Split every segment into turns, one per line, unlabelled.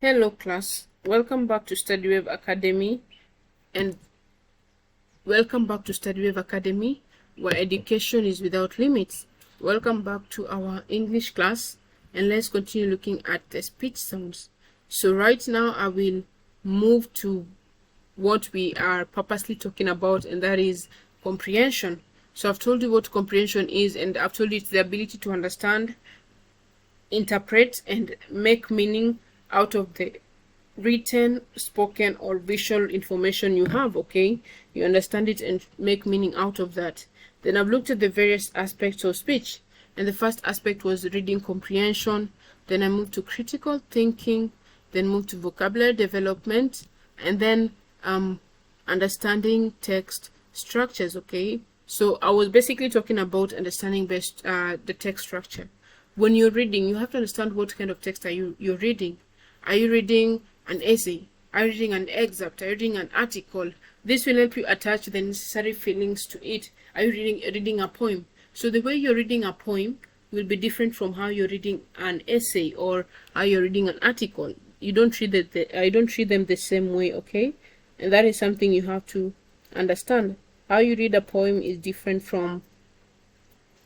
Hello class, welcome back to StudyWave Academy and welcome back to StudyWave Academy where education is without limits. Welcome back to our English class and let's continue looking at the speech sounds. So right now I will move to what we are purposely talking about, and that is comprehension. So I've told you what comprehension is, and I've told you it's the ability to understand, interpret and make meaning out of the written, spoken or visual information you have. Okay, you understand it and make meaning out of that. Then I've looked at the various aspects of speech, and the first aspect was reading comprehension. Then I moved to critical thinking, then moved to vocabulary development, and then understanding text structures. Okay, so I was basically talking about understanding best the text structure. When you're reading, you have to understand what kind of text you're reading. Are you reading an essay? Are you reading an excerpt? Are you reading an article? This will help you attach the necessary feelings to it. Are you reading a poem? So the way you're reading a poem will be different from how you're reading an essay or how you're reading an article. You don't treat I don't treat them the same way, okay? And that is something you have to understand. How you read a poem is different from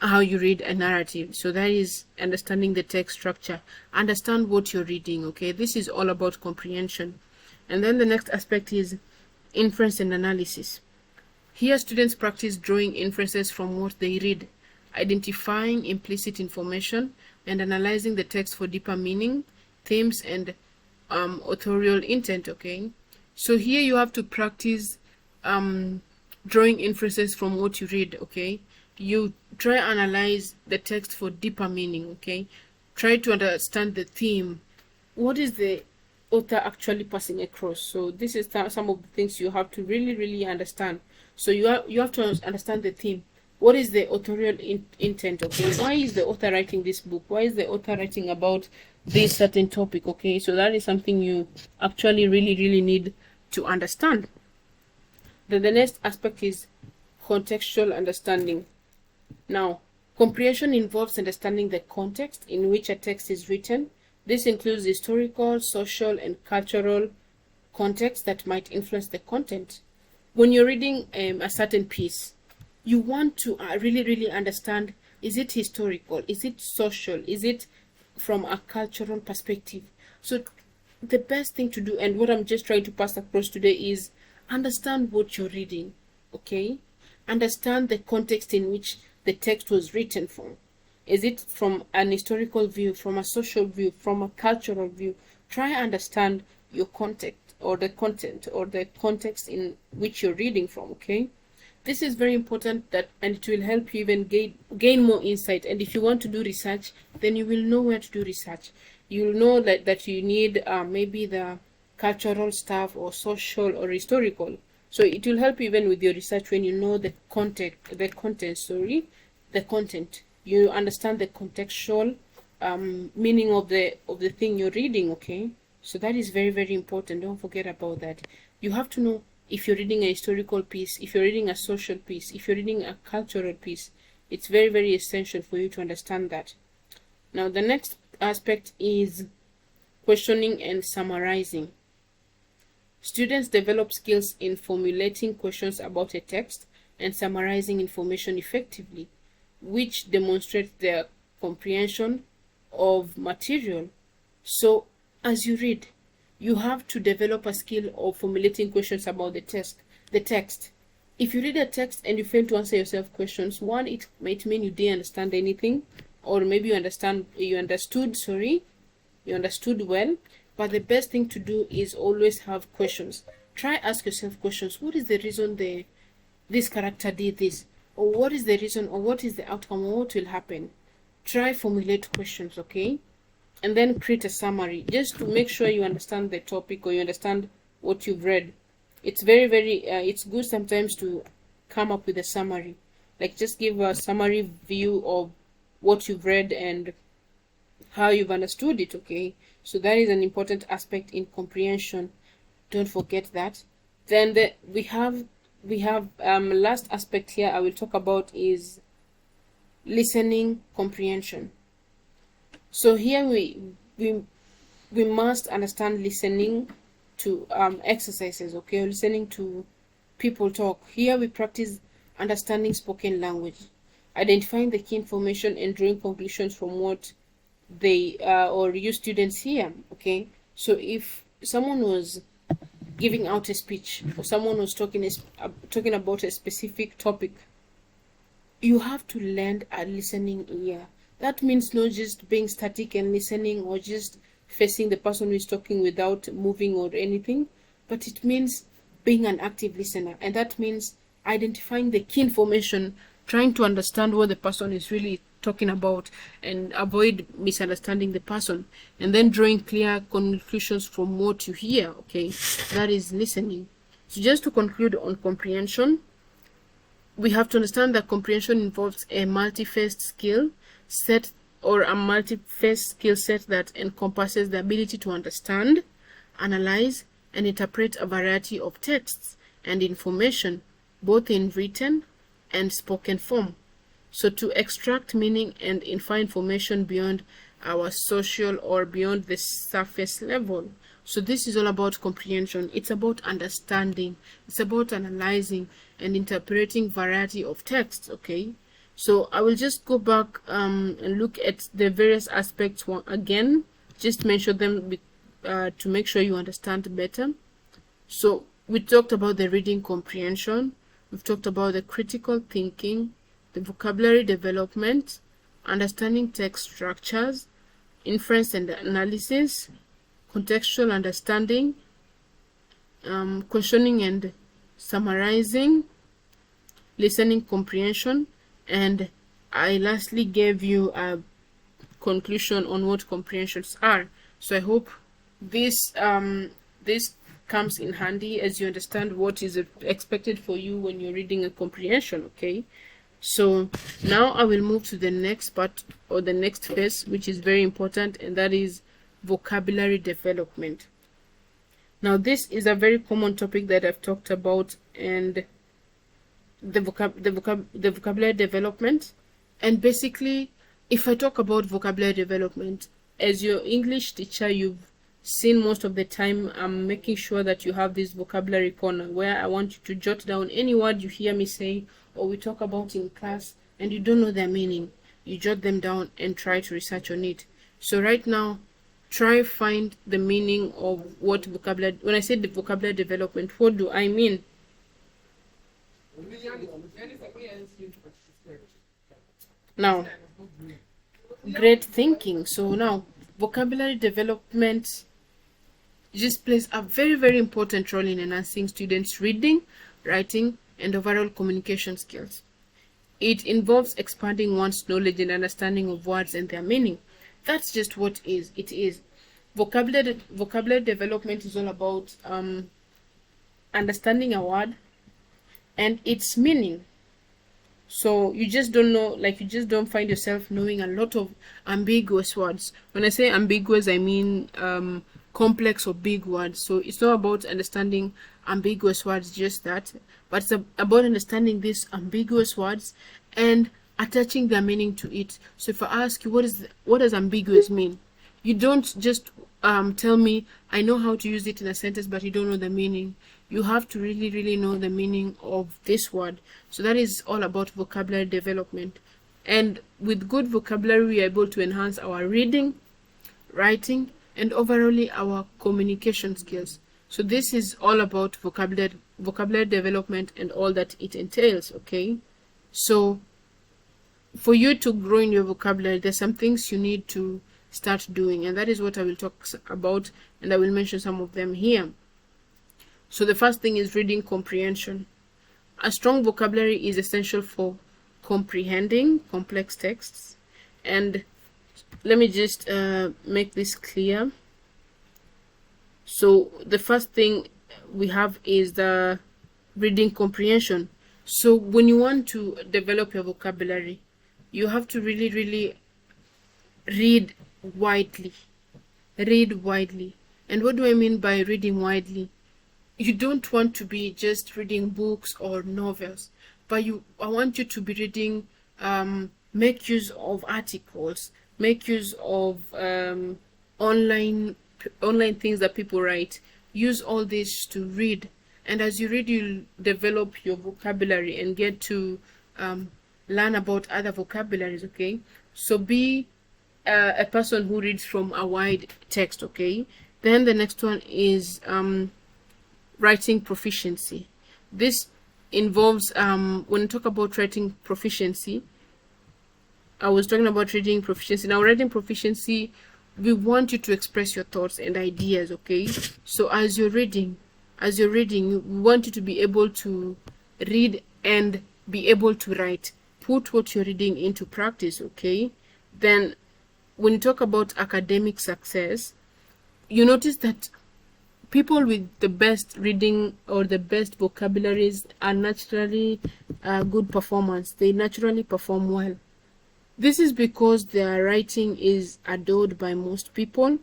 how you read a narrative. So that is understanding the text structure. Understand what you're reading. Okay, this is all about comprehension. And then the next aspect is inference and analysis. Here students practice drawing inferences from what they read, identifying implicit information and analyzing the text for deeper meaning, themes and authorial intent. Okay, so here you have to practice drawing inferences from what you read. Okay, you try analyze the text for deeper meaning. Okay, try to understand the theme. What is the author actually passing across? So this is some of the things you have to really understand. So you have to understand the theme. What is the authorial intent? Okay, why is the author writing this book? Why is the author writing about this certain topic? Okay, so that is something you actually really need to understand. Then the next aspect is contextual understanding. Now, comprehension involves understanding the context in which a text is written. This includes historical, social, and cultural context that might influence the content. When you're reading a certain piece, you want to really understand, is it historical? Is it social? Is it from a cultural perspective? So the best thing to do, and what I'm just trying to pass across today, is understand what you're reading. Okay? Understand the context in which the text was written from. Is it from an historical view, from a social view, from a cultural view? Try understand your context or the content or the context in which you're reading from. Okay, this is very important, that and it will help you even gain more insight. And if you want to do research, then you will know where to do research. You'll know that you need maybe the cultural stuff or social or historical. So it will help you even with your research when you know the content. You understand the contextual meaning of the thing you're reading. Okay, so that is very important. Don't forget about that. You have to know if you're reading a historical piece, if you're reading a social piece, if you're reading a cultural piece. It's very essential for you to understand that. Now the next aspect is questioning and summarizing. Students develop skills in formulating questions about a text and summarizing information effectively, which demonstrates their comprehension of material. So as you read, you have to develop a skill of formulating questions about the text. If you read a text and you fail to answer yourself questions, one, it might mean you didn't understand anything, or maybe you understood well. But the best thing to do is always have questions. Try ask yourself questions. What is the reason this character did this? Or what is the reason, or what is the outcome, or what will happen? Try formulate questions, okay? And then create a summary, just to make sure you understand the topic or you understand what you've read. It's it's good sometimes to come up with a summary. Like just give a summary view of what you've read and how you've understood it, okay? So that is an important aspect in comprehension. Don't forget that. Then we have last aspect here I will talk about is listening comprehension. So here we we must understand listening to exercises, okay, or listening to people talk. Here we practice understanding spoken language, identifying the key information and drawing conclusions from what they or you students hear, okay. So if someone was giving out a speech, or someone was talking about a specific topic, you have to lend a listening ear. That means not just being static and listening, or just facing the person who is talking without moving or anything, but it means being an active listener. And that means identifying the key information, trying to understand what the person is really talking about and avoid misunderstanding the person, and then drawing clear conclusions from what you hear, okay. That is listening. So just to conclude on comprehension, we have to understand that comprehension involves a multi-phased skill set, or a multi-phased skill set that encompasses the ability to understand, analyze, and interpret a variety of texts and information, both in written and spoken form. So to extract meaning and infer information beyond our social or beyond the surface level. So this is all about comprehension. It's about understanding, it's about analyzing and interpreting variety of texts, okay. So I will just go back and look at the various aspects again, just mention them to make sure you understand better. So we talked about the reading comprehension, we've talked about the critical thinking, the vocabulary development, understanding text structures, inference and analysis, contextual understanding, questioning and summarizing, listening comprehension, and I lastly gave you a conclusion on what comprehensions are. So I hope this comes in handy as you understand what is expected for you when you're reading a comprehension, okay. So now I will move to the next part, or the next phase, which is very important, and that is vocabulary development. Now this is a very common topic that I've talked about, and the vocabulary development. And basically, if I talk about vocabulary development, as your English teacher, you've seen most of the time I'm making sure that you have this vocabulary corner where I want you to jot down any word you hear me say or we talk about in class and you don't know their meaning. You jot them down and try to research on it. So right now, try find the meaning of what vocabulary. When I say the vocabulary development, what do I mean? Now, great thinking. So now, vocabulary development just plays a very, very important role in enhancing students' reading, writing, and overall communication skills. It involves expanding one's knowledge and understanding of words and their meaning. That's just what it is. Vocabulary development is all about understanding a word and its meaning. So you just don't know, like you just don't find yourself knowing a lot of ambiguous words. When I say ambiguous, I mean complex or big words. So it's not about understanding ambiguous words, just that, but it's about understanding these ambiguous words and attaching their meaning to it. So if I ask you what does ambiguous mean, you don't just tell me I know how to use it in a sentence, but you don't know the meaning. You have to really, really know the meaning of this word. So that is all about vocabulary development. And with good vocabulary, we are able to enhance our reading, writing, and overall our communication skills. So this is all about vocabulary development and all that it entails, okay? So for you to grow in your vocabulary, there's some things you need to start doing, and that is what I will talk about, and I will mention some of them here. So the first thing is reading comprehension. A strong vocabulary is essential for comprehending complex texts. And let me just make this clear. So the first thing we have is the reading comprehension. So when you want to develop your vocabulary, you have to really, really read widely. Read widely. And what do I mean by reading widely? You don't want to be just reading books or novels, but I want you to be reading, make use of articles, make use of online online things that people write. Use all this to read, and as you read, you'll develop your vocabulary and get to learn about other vocabularies. Okay, so be a person who reads from a wide text. Okay, then the next one is writing proficiency. This involves when you talk about writing proficiency, I was talking about reading proficiency. Now, writing proficiency, we want you to express your thoughts and ideas. Okay, so as you're reading, we want you to be able to read and be able to write. Put what you're reading into practice. Okay, then when you talk about academic success, you notice that people with the best reading or the best vocabularies are naturally good performance. They naturally perform well. This is because their writing is adored by most people,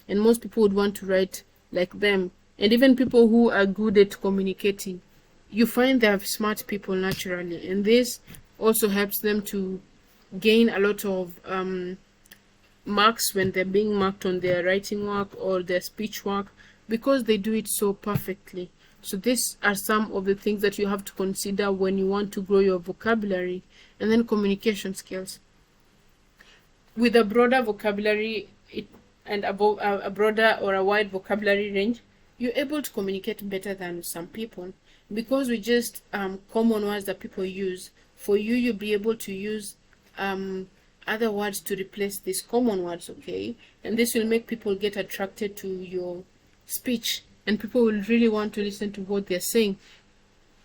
and most people would want to write like them. And even people who are good at communicating, you find they are smart people naturally, and this also helps them to gain a lot of marks when they're being marked on their writing work or their speech work, because they do it so perfectly. So these are some of the things that you have to consider when you want to grow your vocabulary. And then communication skills. With a broader vocabulary and above a broader or a wide vocabulary range, you're able to communicate better than some people, because we just common words that people use. For you, you'll be able to use other words to replace these common words. Okay, and this will make people get attracted to your speech, and people will really want to listen to what they're saying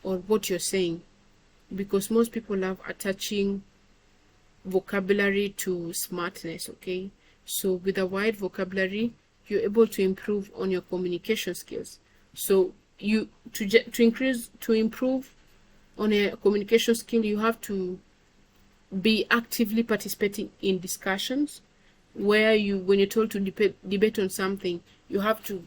or what you're saying, because most people love attaching vocabulary to smartness. Okay, so with a wide vocabulary, you're able to improve on your communication skills. So you to improve on a communication skill, you have to be actively participating in discussions where when you're told to debate on something, you have to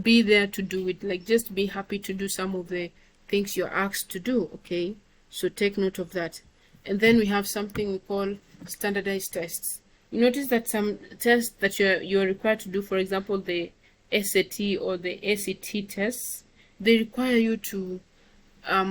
be there to do it. Like, just be happy to do some of the things you're asked to do. Okay, so take note of that. And then we have something we call standardized tests. You notice that some tests that you're required to do, for example, the SAT or the ACT tests, they require you to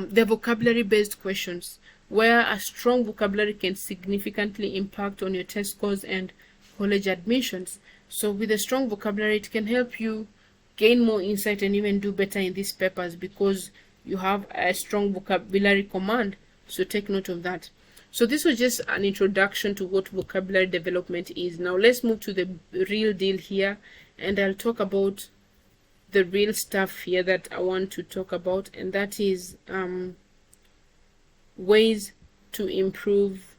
they're vocabulary based questions, where a strong vocabulary can significantly impact on your test scores and college admissions. So with a strong vocabulary, it can help you gain more insight and even do better in these papers, because you have a strong vocabulary command. So take note of that. So this was just an introduction to what vocabulary development is. Now let's move to the real deal here, and I'll talk about the real stuff here that I want to talk about, and that is ways to improve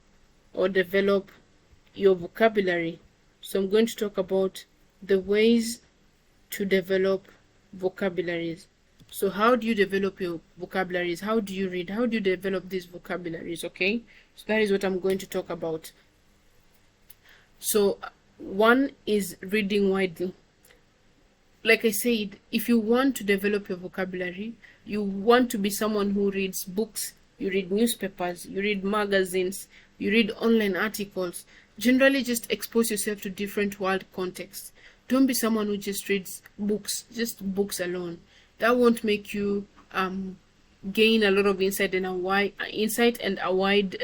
or develop your vocabulary. So I'm going to talk about the ways to develop vocabularies. So how do you develop your vocabularies? How do you read? How do you develop these vocabularies? Okay, so that is what I'm going to talk about. So one is reading widely. Like I said, if you want to develop your vocabulary, you want to be someone who reads books, you read newspapers, you read magazines, you read online articles. Generally, just expose yourself to different world contexts. Don't be someone who just reads books, just books alone. That won't make you gain a lot of insight and a wide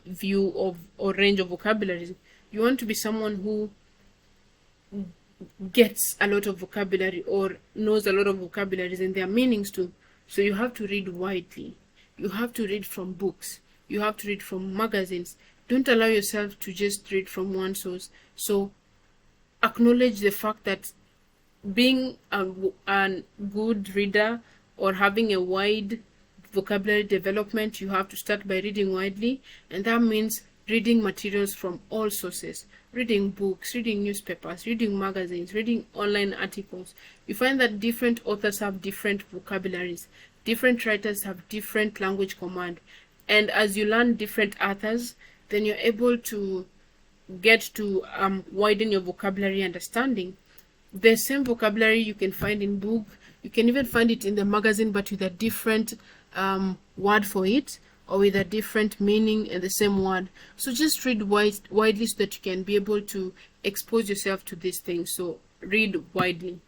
view of or range of vocabulary. You want to be someone who gets a lot of vocabulary or knows a lot of vocabularies and their meanings too. So you have to read widely. You have to read from books. You have to read from magazines. Don't allow yourself to just read from one source. So acknowledge the fact that being a good reader or having a wide vocabulary development, you have to start by reading widely, and that means reading materials from all sources, reading books, reading newspapers, reading magazines, reading online articles. You find that different authors have different vocabularies, different writers have different language command, and as you learn different authors, then you're able to get to widen your vocabulary understanding. The same vocabulary you can find in book, you can even find it in the magazine, but with a different word for it, or with a different meaning and the same word. So just read widely so that you can be able to expose yourself to these things. So read widely.